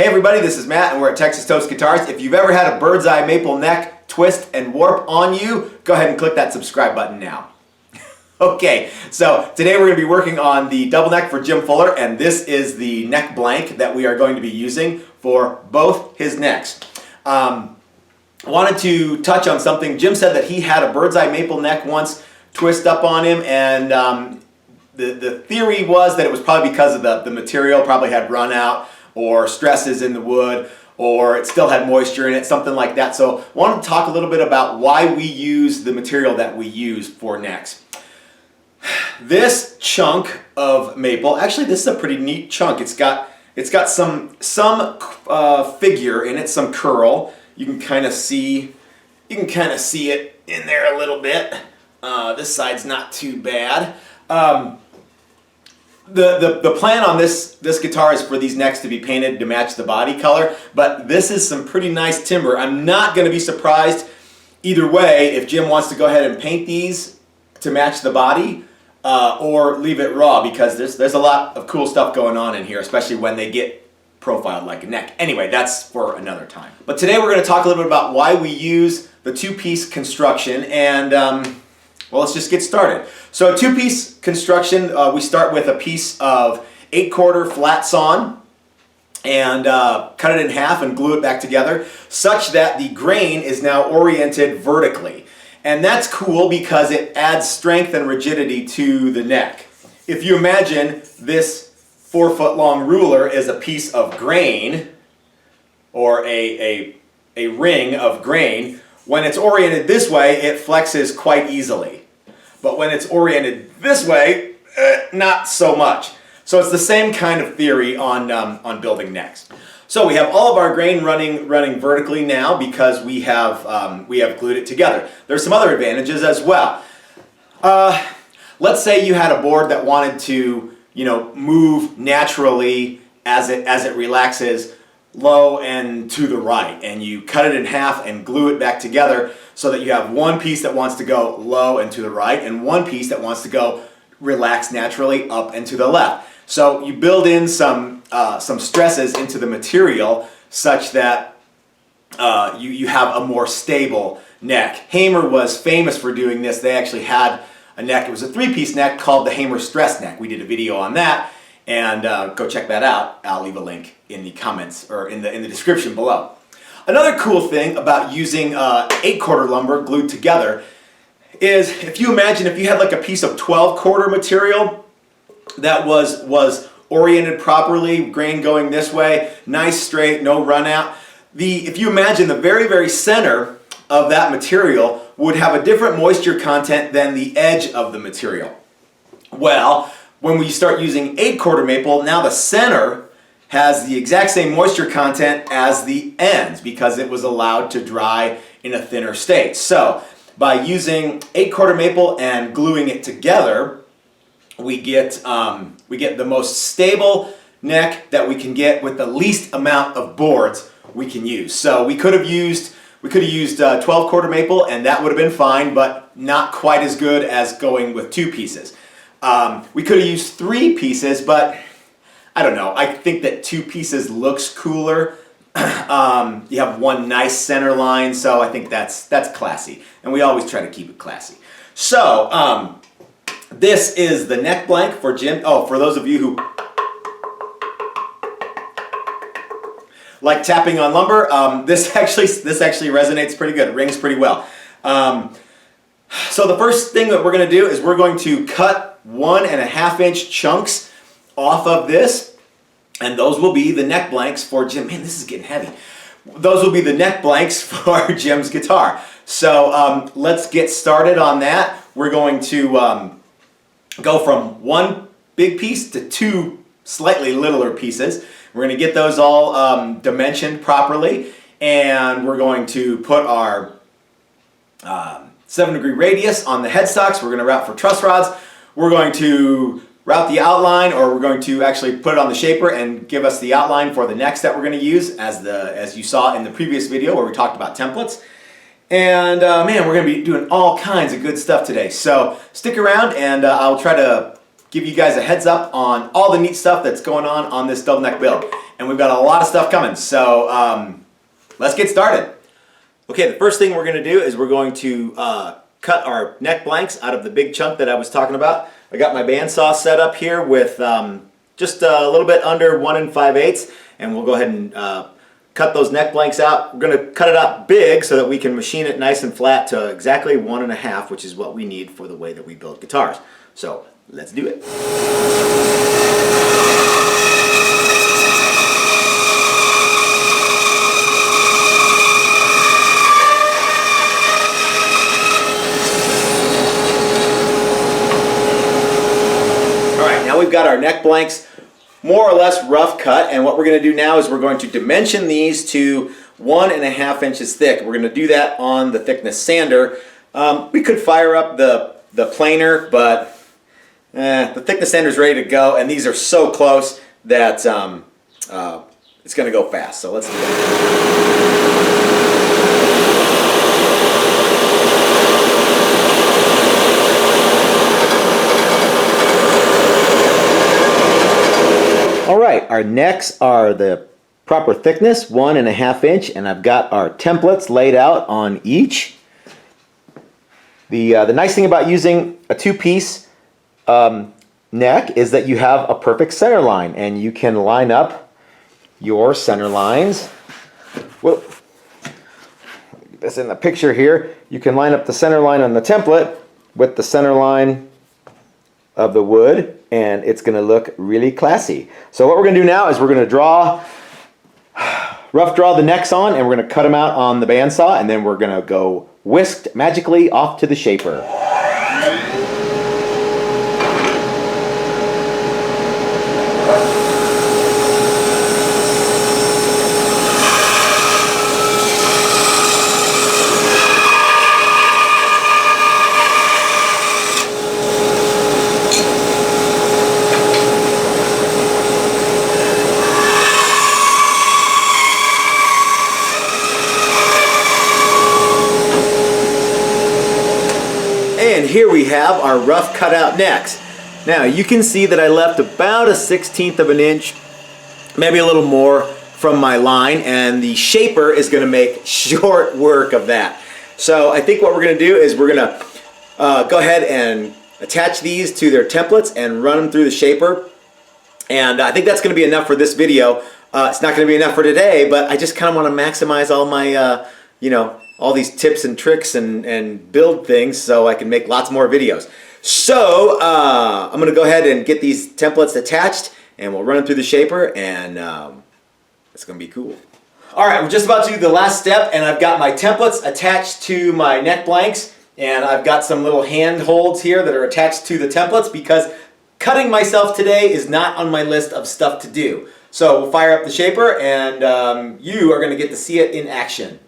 everybody, this is Matt and we're at Texas Toast Guitars. If you've ever had a bird's eye maple neck twist and warp on you, go ahead and click that subscribe button now. Okay, so today we're going to be working on the double neck for Jim Fuller, and this is the neck blank that we are going to be using for both his necks. Wanted to touch on something. Jim said that he had a bird's eye maple neck once twist up on him, and the theory was that it was probably because of the material probably had run out, or stresses in the wood, or it still had moisture in it, something like that. So I wanted to talk a little bit about why we use the material that we use for necks. This chunk of maple, actually this is a pretty neat chunk. It's got some figure in it, some curl. You can kind of see it in there a little bit. This side's not too bad. The plan on this guitar is for these necks to be painted to match the body color, but this is some pretty nice timber. I'm not going to be surprised either way if Jim wants to go ahead and paint these to match the body or leave it raw, because there's a lot of cool stuff going on in here, especially when they get profiled like a neck. Anyway, that's for another time. But today we're going to talk a little bit about why we use the two-piece construction, and well, let's just get started. So a two-piece construction, we start with a piece of 8/4 flat sawn and cut it in half and glue it back together such that the grain is now oriented vertically. And that's cool because it adds strength and rigidity to the neck. If you imagine this 4-foot long ruler is a piece of grain, or a ring of grain, when it's oriented this way, it flexes quite easily. But when it's oriented this way, not so much. So it's the same kind of theory on building necks. So we have all of our grain running vertically now because we have glued it together. There's some other advantages as well. Let's say you had a board that wanted to, move naturally as it relaxes low and to the right, and you cut it in half and glue it back together so that you have one piece that wants to go low and to the right and one piece that wants to go relax naturally up and to the left. So you build in some stresses into the material such that you have a more stable neck. Hamer was famous for doing this. They actually had a neck. It was a 3-piece neck called the Hamer Stress Neck. We did a video on that, and go check that out. I'll leave a link in the comments or in the description below. Another cool thing about using 8/4 lumber glued together is, if you imagine if you had like a piece of 12/4 material that was oriented properly, grain going this way, nice straight, no run out. If you imagine the very, very center of that material would have a different moisture content than the edge of the material. Well, when we start using 8/4 maple, now the center has the exact same moisture content as the ends because it was allowed to dry in a thinner state. So by using 8/4 maple and gluing it together, we get the most stable neck that we can get with the least amount of boards we can use. So we could have used 12/4 maple, and that would have been fine, but not quite as good as going with 2 pieces. We could have used 3 pieces, but I don't know. I think that 2 pieces looks cooler. You have one nice center line, so I think that's classy, and we always try to keep it classy. So this is the neck blank for Jim. Oh, for those of you who like tapping on lumber, this actually resonates pretty good. It rings pretty well. So the first thing that we're going to do is we're going to cut 1.5 inch chunks off of this, and those will be the neck blanks for Jim. Man, this is getting heavy. Those will be the neck blanks for Jim's guitar. So let's get started on that. We're going to go from 1 big piece to 2 slightly littler pieces. We're going to get those all dimensioned properly, and we're going to put our 7-degree radius on the headstocks. We're going to route for truss rods. We're going to route the outline, or we're going to actually put it on the shaper and give us the outline for the necks that we're going to use, as you saw in the previous video where we talked about templates. And man, we're going to be doing all kinds of good stuff today. So stick around, and I'll try to give you guys a heads up on all the neat stuff that's going on this double neck build. And we've got a lot of stuff coming, so let's get started. Okay, the first thing we're going to do is we're going to cut our neck blanks out of the big chunk that I was talking about. I got my bandsaw set up here with just a little bit under 1 5/8, and we'll go ahead and cut those neck blanks out. We're going to cut it out big so that we can machine it nice and flat to exactly 1 1/2, which is what we need for the way that we build guitars. So let's do it. Now we've got our neck blanks more or less rough cut, and what we're going to do now is we're going to dimension these to 1 1/2 inches thick. We're going to do that on the thickness sander. We could fire up the planer, but the thickness sander is ready to go, and these are so close that it's going to go fast. So let's do that. All right, our necks are the proper thickness, 1 1/2 inch, and I've got our templates laid out on each. The nice thing about using a two-piece neck is that you have a perfect center line, and you can line up your center lines. Well, this in the picture here, you can line up the center line on the template with the center line of the wood, and it's going to look really classy. So what we're going to do now is we're going to rough draw the necks on, and we're going to cut them out on the bandsaw, and then we're going to go whisked magically off to the shaper. And here we have our rough cutout necks. Now you can see that I left about a 1/16 of an inch, maybe a little more from my line, and the shaper is going to make short work of that. So I think what we're going to do is we're going to go ahead and attach these to their templates and run them through the shaper. And I think that's going to be enough for this video. It's not going to be enough for today, but I just kind of want to maximize all my, all these tips and tricks and build things so I can make lots more videos. So I'm going to go ahead and get these templates attached, and we'll run them through the shaper, and it's going to be cool. All right, we're just about to do the last step, and I've got my templates attached to my neck blanks, and I've got some little hand holds here that are attached to the templates because cutting myself today is not on my list of stuff to do. So we'll fire up the shaper, and you are going to get to see it in action.